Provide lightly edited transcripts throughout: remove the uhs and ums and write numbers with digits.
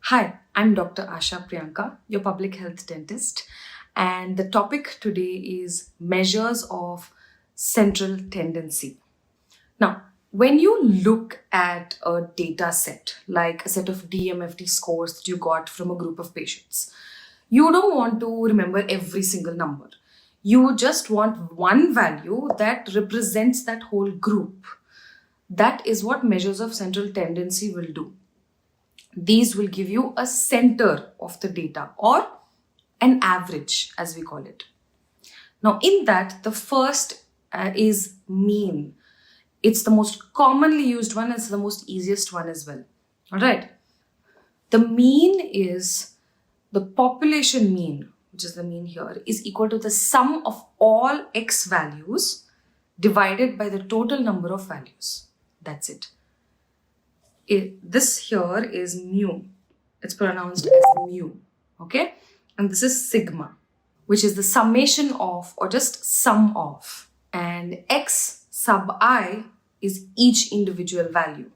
Hi, I'm Dr. Asha Priyanka, your public health dentist, and the topic today is measures of central tendency. Now, when you look at a data set, like a set of DMFT scores that you got from a group of patients, you don't want to remember every single number. You just want one value that represents that whole group. That is what measures of central tendency will do. These will give you a center of the data or an average, as we call it. Now, in that, the first is mean. It's the most commonly used one, it's the most easiest one as well. All right. The mean is the population mean, which is the mean here, is equal to the sum of all x values divided by the total number of values. That's it. This here is mu. It's pronounced as mu. Okay? And this is sigma, which is the summation of or just sum of. And x sub I is each individual value.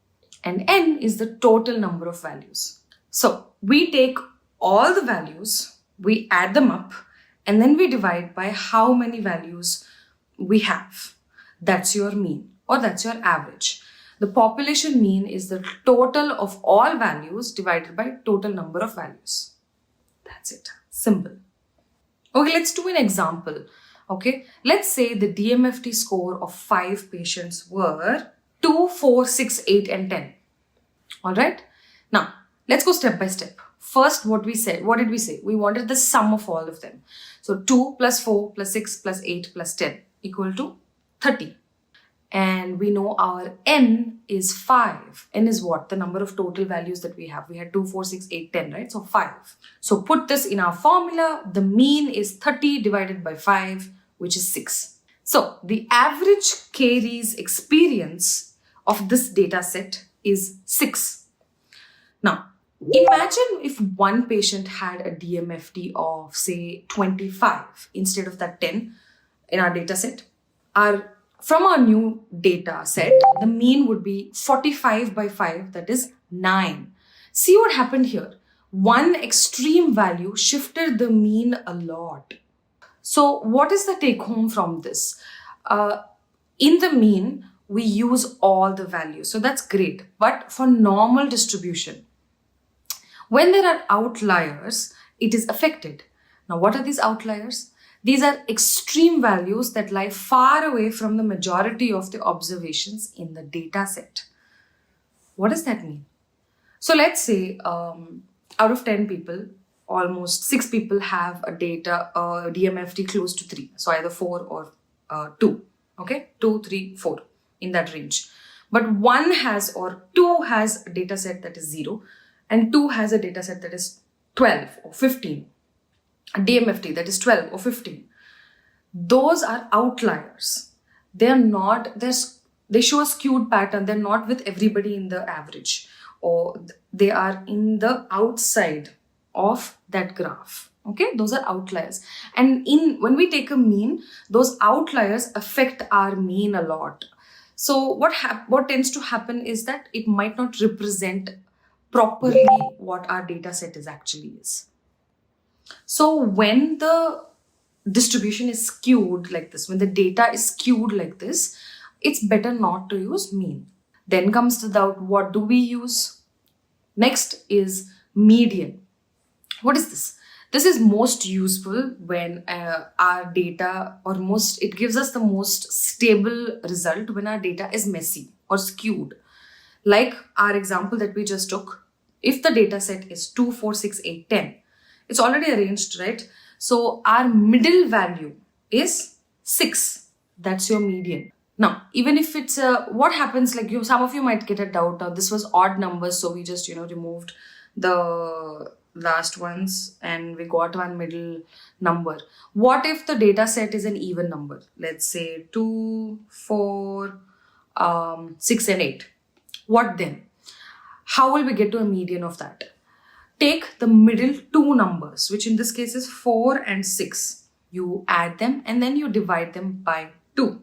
And n is the total number of values. So we take all the values, we add them up, and then we divide by how many values we have. That's your mean or that's your average. The population mean is the total of all values divided by total number of values. That's it. Simple. Okay, let's do an example. Okay, let's say the DMFT score of 5 patients were 2, 4, 6, 8, and 10. All right. Now, let's go step by step. First, what did we say? We wanted the sum of all of them. So 2 plus 4 plus 6 plus 8 plus 10 equal to 30. And we know our n is 5. N is what? The number of total values that we have. We had 2, 4, 6, 8, 10, right? So 5. So put this in our formula. The mean is 30 divided by 5, which is 6. So the average caries experience of this data set is 6. Now, imagine if one patient had a DMFT of, say, 25 instead of that 10 in our data set. From our new data set, the mean would be 45 by 5, that is 9. See what happened here. One extreme value shifted the mean a lot. So what is the take home from this? In the mean, we use all the values. So that's great. But for normal distribution, when there are outliers, it is affected. Now, what are these outliers? These are extreme values that lie far away from the majority of the observations in the data set. What does that mean? So let's say out of 10 people, almost 6 people have a DMFT close to 3. So either 4 or 2. Okay? 2, 3, 4 in that range. But 2 has a data set that is 0 and 2 has a data set that is 12 or 15. A DMFT that is 12 or 15. Those are outliers. They show a skewed pattern. They're not with everybody in the average, or they are in the outside of that graph. Okay, those are outliers. And when we take a mean, those outliers affect our mean a lot. So what tends to happen is that it might not represent properly what our data set is. So when the distribution is skewed like this, when the data is skewed like this, it's better not to use mean. Then comes the doubt, what do we use? Next is median. What is this? This is most useful when our data it gives us the most stable result when our data is messy or skewed. Like our example that we just took, if the data set is 2, 4, 6, 8, 10, it's already arranged, right? So our middle value is 6. That's your median. Now, even if it's what happens, like some of you might get a doubt. Now, this was odd numbers, so we just removed the last ones and we got one middle number. What if the data set is an even number? Let's say 2, 4, 6 and 8. What then? How will we get to a median of that? Take the middle two numbers, which in this case is 4 and 6. You add them and then you divide them by 2.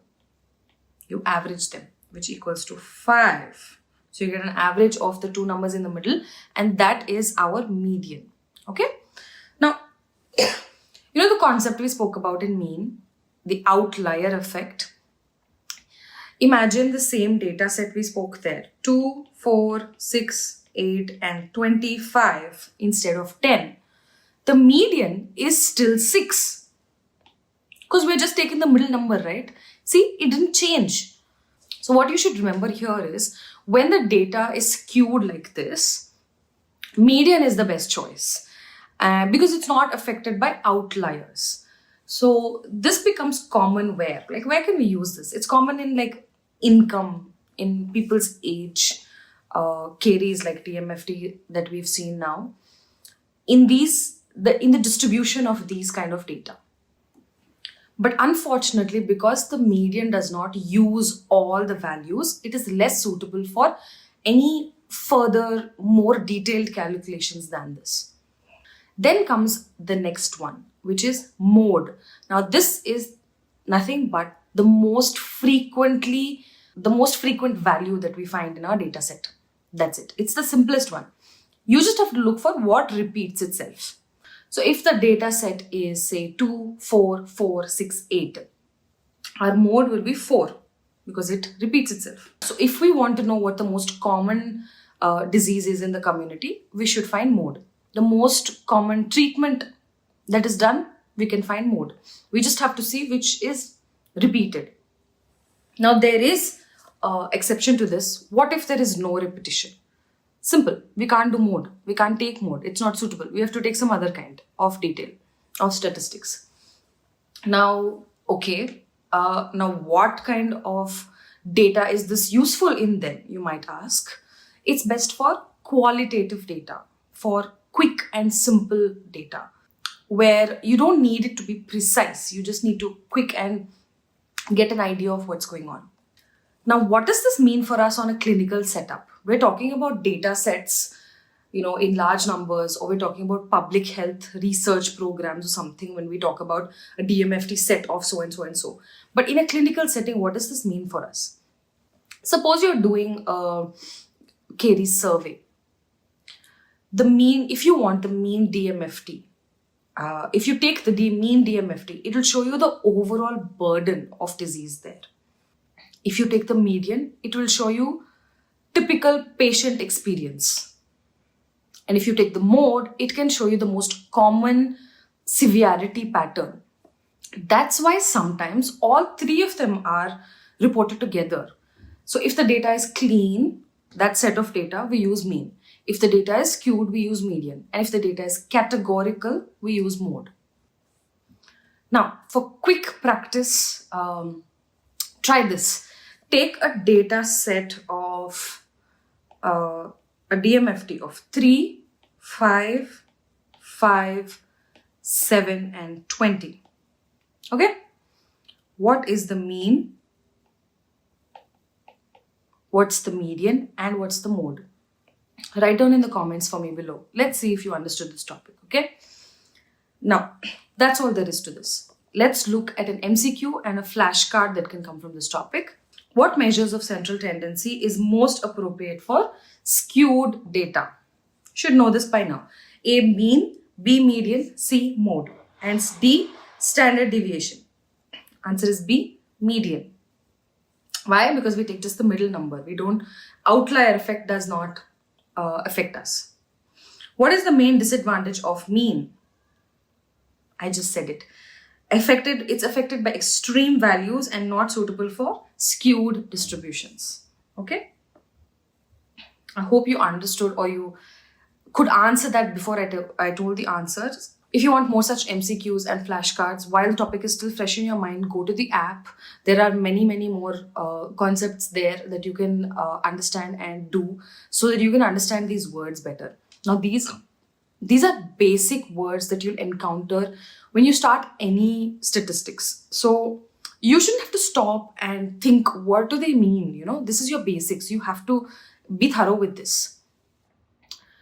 You average them, which equals to 5. So you get an average of the two numbers in the middle, and that is our median. Okay? Now, you know the concept we spoke about in mean, the outlier effect. Imagine the same data set we spoke there, 2, 4, 6, 8 and 25 instead of 10. The median is still 6 because we're just taking the middle number, right? See, it didn't change. So what you should remember here is when the data is skewed like this, median is the best choice because it's not affected by outliers. So this becomes common where? Like where can we use this? It's common in like income, in people's age, carries like DMFT that we've seen now. In the distribution of these kind of data. But unfortunately, because the median does not use all the values, it is less suitable for any further, more detailed calculations than this. Then comes the next one, which is mode. Now, this is nothing but the most frequent value that we find in our data set. That's it. It's the simplest one. You just have to look for what repeats itself. So if the data set is say 2, 4, 4, 6, 8, our mode will be 4 because it repeats itself. So if we want to know what the most common disease is in the community, we should find mode. The most common treatment that is done, we can find mode. We just have to see which is repeated. Now there is exception to this. What if there is no repetition? Simple. We can't do mode. We can't take mode. It's not suitable. We have to take some other kind of detail, of statistics. Now, okay. Now, what kind of data is this useful in then, you might ask? It's best for qualitative data, for quick and simple data, where you don't need it to be precise. You just need to quick and get an idea of what's going on. Now, what does this mean for us on a clinical setup? We're talking about data sets, in large numbers, or we're talking about public health research programs or something when we talk about a DMFT set of so and so and so. But in a clinical setting, what does this mean for us? Suppose you're doing a caries survey. If you want the mean DMFT, if you take the mean DMFT, it will show you the overall burden of disease there. If you take the median, it will show you typical patient experience. And if you take the mode, it can show you the most common severity pattern. That's why sometimes all three of them are reported together. So if the data is clean, that set of data, we use mean. If the data is skewed, we use median. And if the data is categorical, we use mode. Now, for quick practice, try this. Take a data set of a DMFT of 3, 5, 5, 7 and 20. Okay? What is the mean? What's the median? And what's the mode? Write down in the comments for me below. Let's see if you understood this topic. Okay? Now, that's all there is to this. Let's look at an MCQ and a flashcard that can come from this topic. What measures of central tendency is most appropriate for skewed data? Should know this by now. A, mean, B, median, C, mode. And D, standard deviation. Answer is B, median. Why? Because we take just the middle number. Outlier effect does not affect us. What is the main disadvantage of mean? I just said it. It's affected by extreme values and not suitable for skewed distributions. Okay? I hope you understood or you could answer that before I told the answers. If you want more such MCQs and flashcards, while the topic is still fresh in your mind, go to the app. There are many, many more concepts there that you can understand and do so that you can understand these words better. Now, these are basic words that you'll encounter when you start any statistics. So you shouldn't have to stop and think, what do they mean? This is your basics. You have to be thorough with this.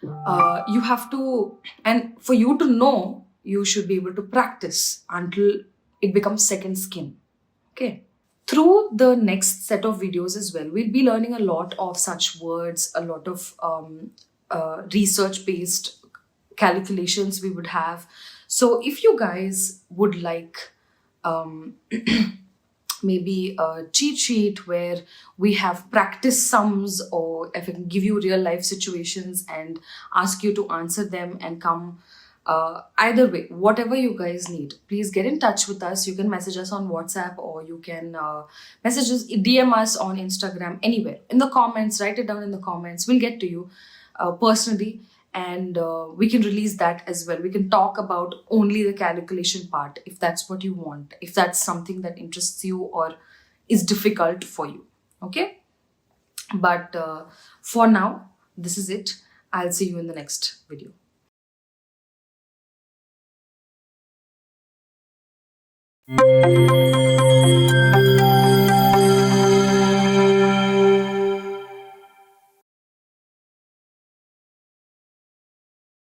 You have to, and for you to know, you should be able to practice until it becomes second skin. Okay. through the next set of videos as well, we'll be learning a lot of such words, a lot of research-based calculations we would have. So if you guys would like maybe a cheat sheet where we have practice sums, or if I can give you real life situations and ask you to answer them and come, either way, whatever you guys need, please get in touch with us. You can message us on WhatsApp, or you can message us, DM us on Instagram, anywhere. In the comments, write it down in the comments. We'll get to you personally, and we can release that as well. We can talk about only the calculation part if that's what you want, if that's something that interests you or is difficult for you. Okay? But for now, this is it. I'll see you in the next video.